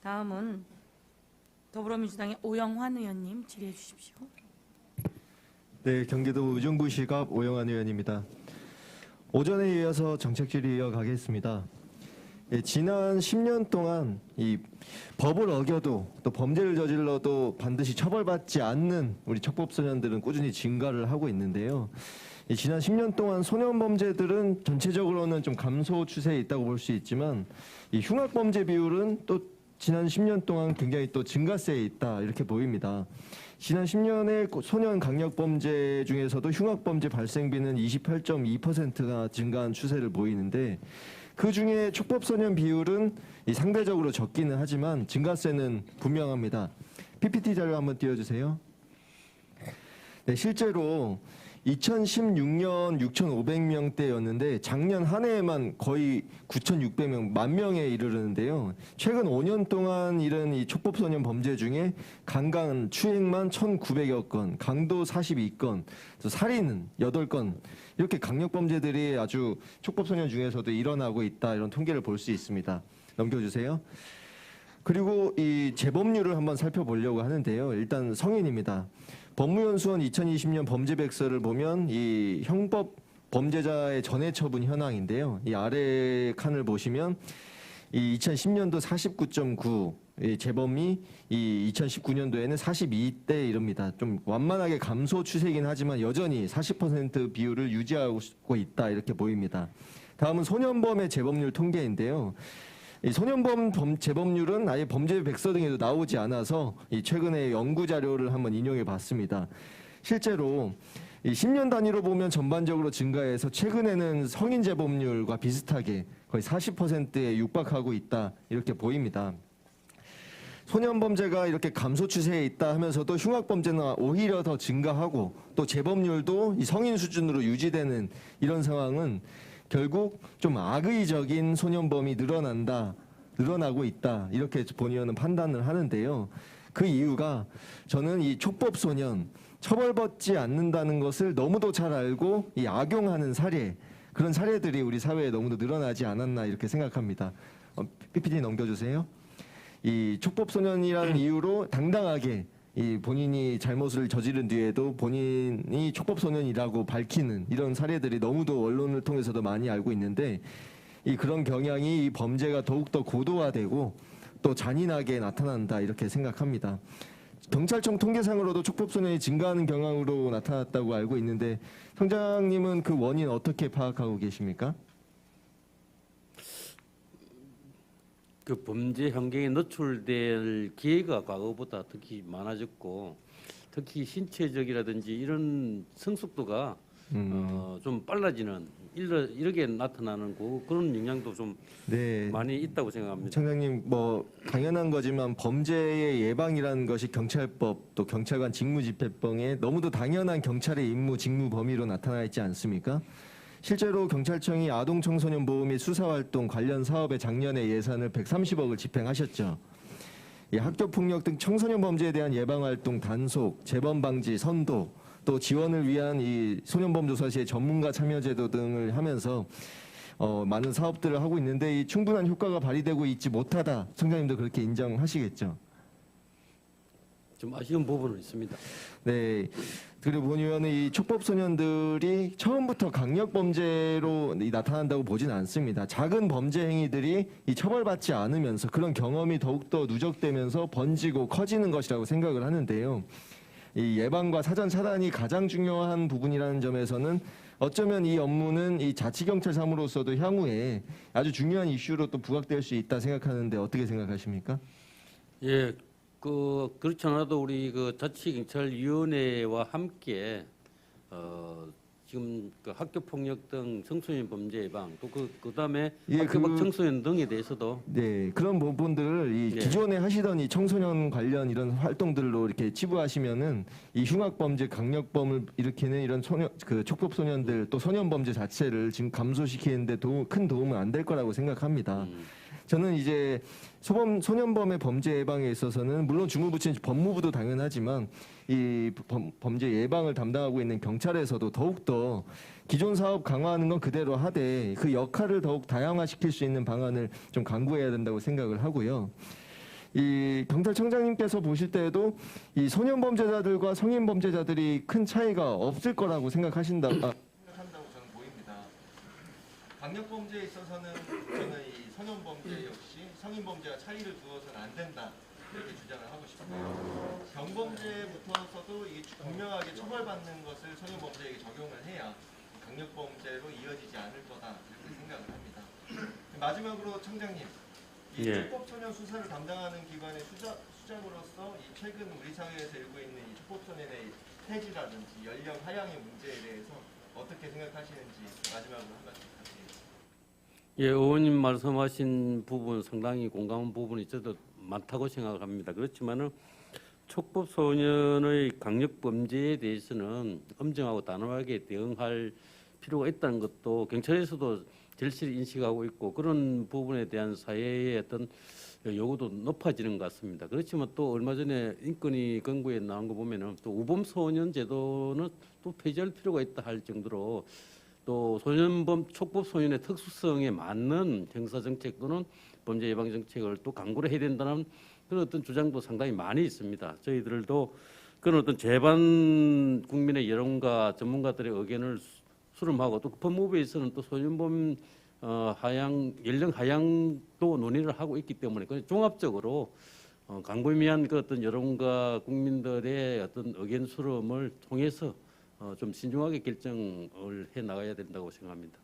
다음은 더불어민주당의 오영환 의원님 질의해 주십시오. 네, 경기도 의정부시갑 오영환 의원입니다. 오전에 이어서 정책 질의 이어가겠습니다. 예, 지난 10년 동안 이 법을 어겨도 또 범죄를 저질러도 반드시 처벌받지 않는 우리 척법소년들은 꾸준히 증가를 하고 있는데요. 지난 10년 동안 소년 범죄들은 전체적으로는 좀 감소 추세에 있다고 볼 수 있지만 이 흉악 범죄 비율은 또 지난 10년 동안 굉장히 또 증가세에 있다 이렇게 보입니다. 지난 10년의 소년 강력 범죄 중에서도 흉악 범죄 발생비는 28.2%가 증가한 추세를 보이는데 그 중에 촉법소년 비율은 상대적으로 적기는 하지만 증가세는 분명합니다. PPT 자료 한번 띄워주세요. 네, 실제로 2016년 6,500명대였는데 작년 한 해에만 거의 9,600명, 10,000명에 이르르는데요. 최근 5년 동안 이른 이 촉법소년 범죄 중에 강간, 추행만 1,900여 건, 강도 42건, 살인은 8건 이렇게 강력범죄들이 아주 촉법소년 중에서도 일어나고 있다 이런 통계를 볼 수 있습니다. 넘겨주세요. 그리고 이 재범률을 한번 살펴보려고 하는데요. 일단 성인입니다. 법무연수원 2020년 범죄백서를 보면 이 형법 범죄자의 전해 처분 현황인데요. 이 아래 칸을 보시면 이 2010년도 49.9, 재범이 이 2019년도에는 42대 이릅니다. 좀 완만하게 감소 추세이긴 하지만 여전히 40% 비율을 유지하고 있다 이렇게 보입니다. 다음은 소년범의 재범률 통계인데요. 이 소년범 재범률은 아예 범죄 백서 등에도 나오지 않아서 이 최근에 연구 자료를 한번 인용해 봤습니다. 실제로 이 10년 단위로 보면 전반적으로 증가해서 최근에는 성인 재범률과 비슷하게 거의 40%에 육박하고 있다 이렇게 보입니다. 소년 범죄가 이렇게 감소 추세에 있다 하면서도 흉악 범죄는 오히려 더 증가하고 또 재범률도 이 성인 수준으로 유지되는 이런 상황은 결국 좀 악의적인 소년범이 늘어나고 있다 이렇게 본 의원은 판단을 하는데요. 그 이유가 저는 이 촉법소년 처벌받지 않는다는 것을 너무도 잘 알고 이 악용하는 사례 그런 사례들이 우리 사회에 너무도 늘어나지 않았나 이렇게 생각합니다. PPT 넘겨주세요. 이 촉법소년이라는 이유로 당당하게 이 본인이 잘못을 저지른 뒤에도 본인이 촉법소년이라고 밝히는 이런 사례들이 너무도 언론을 통해서도 많이 알고 있는데 이 그런 경향이 이 범죄가 더욱더 고도화되고 또 잔인하게 나타난다 이렇게 생각합니다. 경찰청 통계상으로도 촉법소년이 증가하는 경향으로 나타났다고 알고 있는데 청장님은 그 원인 어떻게 파악하고 계십니까? 그 범죄 환경에 노출될 기회가 과거보다 특히 많아졌고 특히 신체적이라든지 이런 성숙도가 좀 빨라지는 이렇게 나타나는 그런 영향도 좀 네. 많이 있다고 생각합니다. 청장님 뭐 당연한 거지만 범죄의 예방이라는 것이 경찰법 또 경찰관 직무집행법에 너무도 당연한 경찰의 임무 직무 범위로 나타나 있지 않습니까? 실제로 경찰청이 아동청소년 보호 및 수사활동 관련 사업에 작년에 예산을 130억을 집행하셨죠. 학교폭력 등 청소년 범죄에 대한 예방활동 단속, 재범 방지, 선도, 또 지원을 위한 이 소년범 조사 시의 전문가 참여제도 등을 하면서 많은 사업들을 하고 있는데 이 충분한 효과가 발휘되고 있지 못하다. 청장님도 그렇게 인정하시겠죠? 좀 아쉬운 부분은 있습니다. 네. 그리고 본 의원은 이 촉법소년들이 처음부터 강력범죄로 나타난다고 보진 않습니다. 작은 범죄 행위들이 이 처벌받지 않으면서 그런 경험이 더욱더 누적되면서 번지고 커지는 것이라고 생각을 하는데요. 이 예방과 사전 차단이 가장 중요한 부분이라는 점에서는 어쩌면 이 업무는 이 자치경찰 사무로서도 향후에 아주 중요한 이슈로 또 부각될 수 있다 생각하는데 어떻게 생각하십니까? 예. 그렇지 않아도 우리 그 자치경찰위원회와 함께 지금 그 학교폭력 등 청소년 범죄 예방 또 그다음에 학교밖 청소년 등에 대해서도 네 그런 부분들을 이 기존에 하시던 이 청소년 관련 이런 활동들로 이렇게 치부하시면은 이 흉악범죄 강력범을 일으키는 이런 촉법소년들 또 소년범죄 자체를 지금 감소시키는데 큰 도움은 안 될 거라고 생각합니다. 저는 이제 소년범의 범죄 예방에 있어서는 물론 주무부처인 법무부도 당연하지만 이 범죄 예방을 담당하고 있는 경찰에서도 더욱더 기존 사업 강화하는 건 그대로 하되 그 역할을 더욱 다양화시킬 수 있는 방안을 좀 강구해야 된다고 생각을 하고요. 이 경찰청장님께서 보실 때에도 이 소년 범죄자들과 성인 범죄자들이 큰 차이가 없을 거라고 생각한다고 저는 보입니다. 강력 범죄에 있어서는 저는 이 소년 범죄 역시 성인 범죄와 차이를 두어서는 안 된다 이렇게 주장을 하고 싶고요. 경범죄부터서도 이게 분명하게 처벌받는 것을 소년 범죄에게 적용을 해야 강력 범죄로 이어지지 않을 거다 이렇게 생각을 합니다. 마지막으로 청장님, 이 예. 촉법소년 수사를 담당하는 기관의 수장으로서 이 최근 우리 사회에서 일고 있는 이 촉법소년의 폐지라든지 연령 하향의 문제에 대해서 어떻게 생각하시는지 마지막으로 한 말씀 부탁드립니다. 예, 의원님 말씀하신 부분 상당히 공감한 부분이 저도 많다고 생각합니다. 그렇지만은 촉법 소년의 강력 범죄에 대해서는 엄정하고 단호하게 대응할 필요가 있다는 것도 경찰에서도 절실히 인식하고 있고 그런 부분에 대한 사회의 어떤 요구도 높아지는 것 같습니다. 그렇지만 또 얼마 전에 인권위 권고에 나온 거 보면은 또 우범 소년 제도는 또 폐지할 필요가 있다 할 정도로 또 촉법 소년의 특수성에 맞는 형사 정책 또는 범죄 예방 정책을 또 강구를 해야 된다는 그런 어떤 주장도 상당히 많이 있습니다. 저희들도 그런 어떤 재반 국민의 여론과 전문가들의 의견을 수렴하고 또 법무부에서는 또 소년범 연령 하향도 논의를 하고 있기 때문에 종합적으로 광범위한 그 어떤 여론과 국민들의 어떤 의견 수렴을 통해서 좀 신중하게 결정을 해 나가야 된다고 생각합니다.